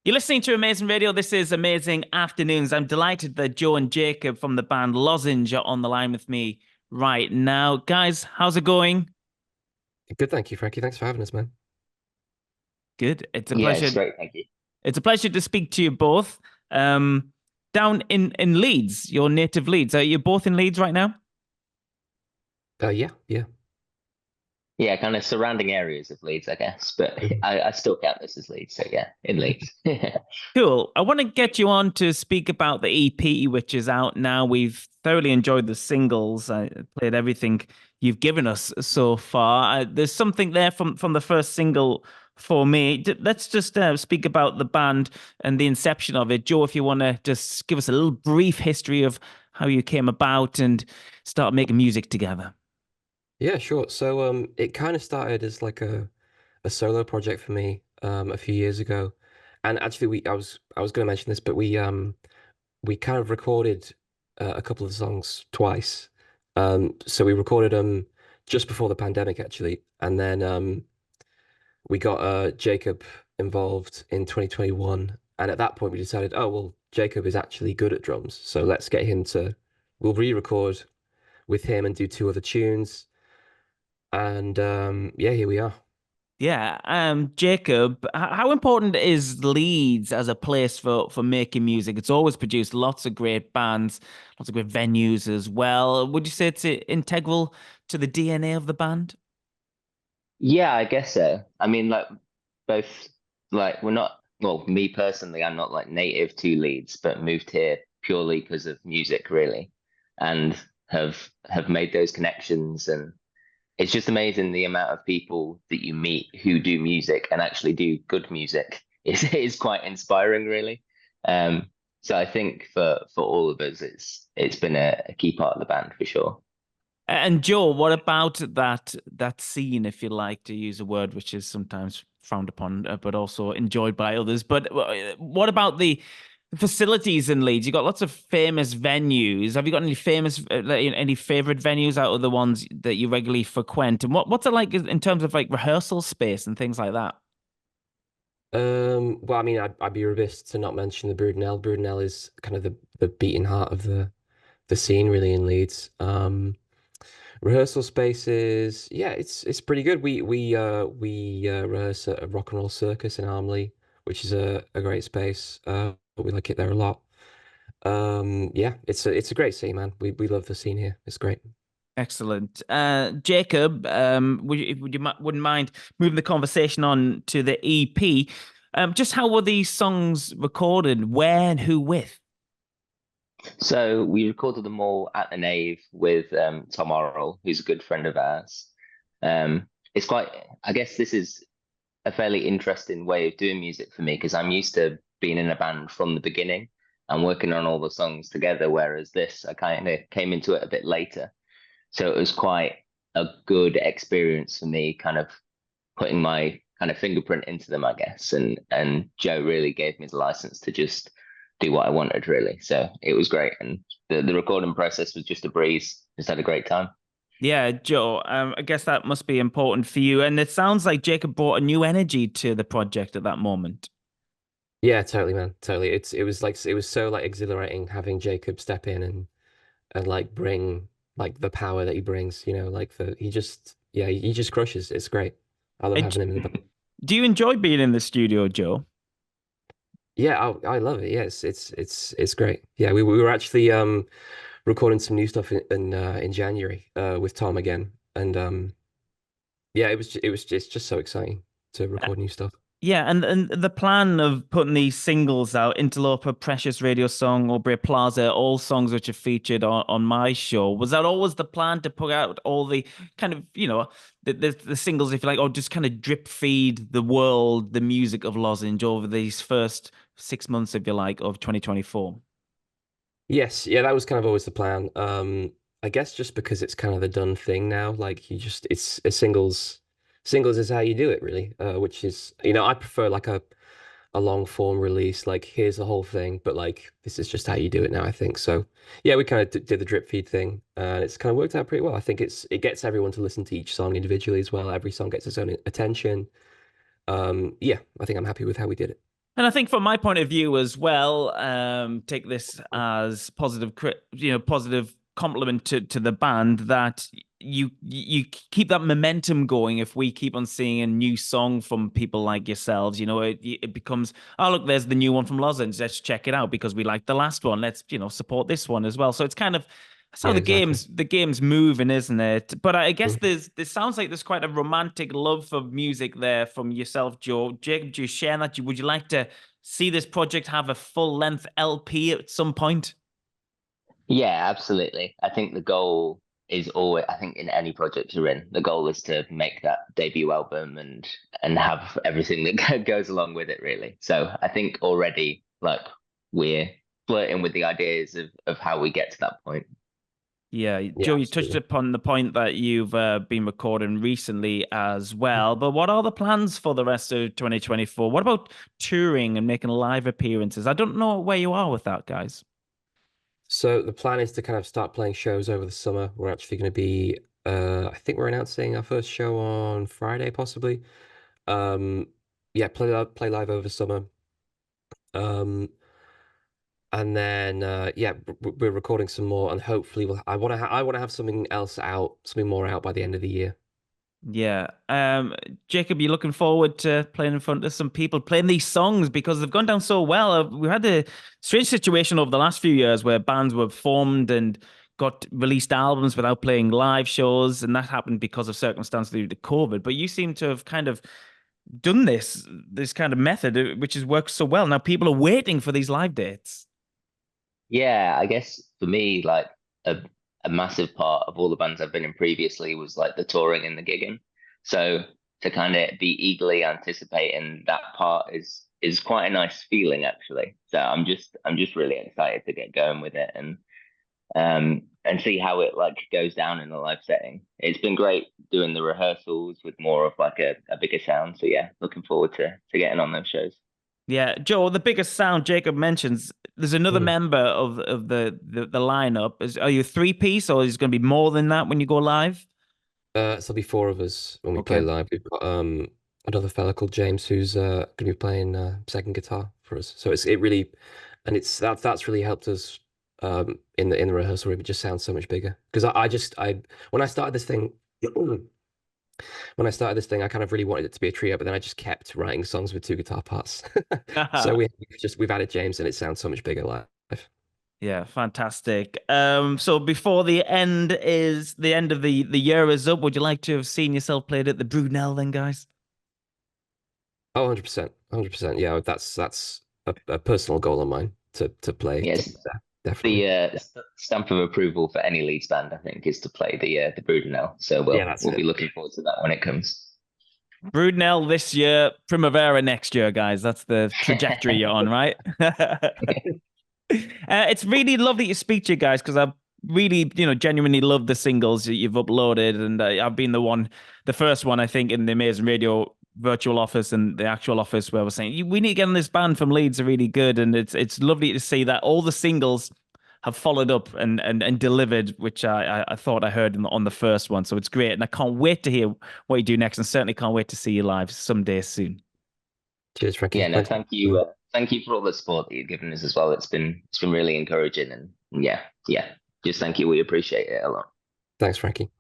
You're listening to Amazing Radio. This is Amazing Afternoons. I'm delighted that Joe and Jacob from the band Lozenge are on the line with me right now. Guys, how's it going? Good, thank you, Frankie. Thanks for having us, man. Good. It's a Yeah, pleasure. it's great. Thank you. It's a pleasure to speak to you both. Um, Down in Leeds, your native Leeds. Are you both in Leeds right now? Yeah, yeah. Yeah, kind of surrounding areas of Leeds, I guess, but Mhm. I still count this as Leeds. So yeah, in Leeds. Cool. I want to get you on to speak about the EP, which is out now. We've thoroughly enjoyed the singles. I played everything you've given us so far. There's something there from the first single for me. Let's just speak about the band and the inception of it. Joe, if you want to just give us a little brief history of how you came about and start making music together. Yeah, sure. So it kind of started as like a solo project for me a few years ago. And actually I was going to mention this, but we kind of recorded a couple of songs twice. So we recorded them just before the pandemic actually, and then we got Jacob involved in 2021, and at that point we decided, oh well, Jacob is actually good at drums, so let's get him to we'll re-record with him and do two other tunes. And yeah, here we are. Yeah, Jacob, how important is Leeds as a place for making music? It's always produced lots of great bands, lots of great venues as well. Would you say it's integral to the DNA of the band? Yeah, I guess so. I mean, like both, like we're not. Well, me personally, I'm not like native to Leeds, but moved here purely because of music, really, and have made those connections. And it's just amazing the amount of people that you meet who do music and actually do good music is quite inspiring, really. Um, so I think for all of us, it's been a key part of the band for sure. And Joe, what about that scene, if you like to use a word which is sometimes frowned upon, but also enjoyed by others? But what about the facilities in Leeds? You got lots of famous venues. Have you got any famous, like, any favorite venues out of the ones that you regularly frequent? And what's it like in terms of like rehearsal space and things like that? Well, I mean, I'd be remiss to not mention the Brudenell. Brudenell is kind of the beating heart of the scene really in Leeds. Rehearsal spaces, yeah, it's pretty good. We rehearse at a rock and roll circus in Armley, which is a great space. We like it there a lot. Yeah, it's a great scene, man. We love the scene here. It's great. Excellent. Jacob, wouldn't mind moving the conversation on to the EP? Just how were these songs recorded? Where and who with? So we recorded them all at the Nave with Tom Orrell, who's a good friend of ours. It's quite, I guess this is a fairly interesting way of doing music for me because I'm used to being in a band from the beginning and working on all the songs together, whereas this I kind of came into it a bit later. So it was quite a good experience for me, kind of putting my kind of fingerprint into them, I guess. And Joe really gave me the license to just do what I wanted, really. So it was great, and the recording process was just a breeze. Just had a great time. Yeah, Joe, I guess that must be important for you. And it sounds like Jacob brought a new energy to the project at that moment. Yeah, totally, man. Totally. It was so like exhilarating having Jacob step in and like bring like the power that he brings, like the he just yeah, he just crushes. It's great. I love Uh, having him in the band. Do you enjoy being in the studio, Joe? Yeah, I love it. Yes, it's great. Yeah, we were actually recording some new stuff in January with Tom again. And yeah, it was just so exciting to record new stuff. Yeah, and the plan of putting these singles out, Interloper, Precious Radio Song, Aubrey Plaza, all songs which are featured on my show, was that always the plan to put out all the kind of, the singles, if you like, or just kind of drip feed the world, the music of Lozenge over these first 6 months, if you like, of 2024? Yes, yeah, that was kind of always the plan. I guess just because it's kind of the done thing now, like you just it's a singles is how you do it really. Which is, I prefer like a long form release, like here's the whole thing, but like this is just how you do it now, I think. So yeah, we kind of did the drip feed thing, and it's kind of worked out pretty well. I think it gets everyone to listen to each song individually as well. Every song gets its own attention. Yeah, I think I'm happy with how we did it. And I think from my point of view as well, take this as positive, positive compliment to the band that you keep that momentum going. If we keep on seeing a new song from people like yourselves, it becomes, oh look, there's the new one from Lozenge. Let's check it out because we like the last one. Let's support this one as well. So it's kind of that's how Yeah, exactly. the game's moving, isn't it? But I guess Mhm. there sounds like there's quite a romantic love for music there from yourself, Joe. Jacob, do you share that? Would you like to see this project have a full length LP at some point? Yeah, absolutely. I think the goal is always, I think in any project you're in, the goal is to make that debut album and have everything that goes along with it, really. So I think already like we're flirting with the ideas of how we get to that point. Yeah, Yeah, Joe, you touched absolutely. upon the point that you've been recording recently as well. But what are the plans for the rest of 2024? What about touring and making live appearances? I don't know where you are with that, guys. So the plan is to kind of start playing shows over the summer. We're actually going to be, I think we're announcing our first show on Friday, possibly. Um, yeah, play live over summer. Um, and then yeah, we're recording some more, and hopefully I want to have something else out, something more out by the end of the year. Yeah. Jacob, you looking forward to playing in front of some people, playing these songs because they've gone down so well. We had a strange situation over the last few years where bands were formed and got released albums without playing live shows, and that happened because of circumstances due to COVID. But you seem to have kind of done this kind of method, which has worked so well. Now people are waiting for these live dates. Yeah, I guess for me, like a a massive part of all the bands I've been in previously was like the touring and the gigging. So to kind of be eagerly anticipating that part is quite a nice feeling actually. So I'm just really excited to get going with it and see how it like goes down in a live setting. It's been great doing the rehearsals with more of like a bigger sound. So yeah, looking forward to getting on those shows. Yeah, Joe, the biggest sound Jacob mentions, there's another Mm. member of the lineup. Are you a three-piece or is it going to be more than that when you go live? So there'll be four of us when we play Okay. live. We've got another fella called James who's going to be playing second guitar for us. So it really, and it's that's really helped us in the rehearsal room. It just sounds so much bigger because I just I when I started this thing. When I started this thing, I kind of really wanted it to be a trio, but then I just kept writing songs with two guitar parts. So we've added James, and it sounds so much bigger live. Yeah, fantastic. So before the end of the year is up, would you like to have seen yourself played at the Brunel then, guys? Oh, 100%, 100%. Yeah, that's a personal goal of mine to play Yes, there, definitely. the stamp of approval for any Leeds band, I think, is to play the Brudenell. So Yeah, we'll that's we'll be it. looking forward to that when it comes. Brunel this year, Primavera next year, guys. That's the trajectory you're on, right? It's really lovely to speak to you guys because I really, genuinely love the singles that you've uploaded, and I've been the first one, I think, in the Amazing Radio virtual office and the actual office where we're saying we need to get on this band from Leeds are really good, and it's lovely to see that all the singles have followed up and delivered, which I thought I heard on the first one. So it's great, and I can't wait to hear what you do next, and certainly can't wait to see you live someday soon. Cheers, Frankie. Yeah, no, Thanks. thank you for all the support that you've given us as well. It's been really encouraging and yeah, just thank you. We appreciate it a lot. Thanks, Frankie.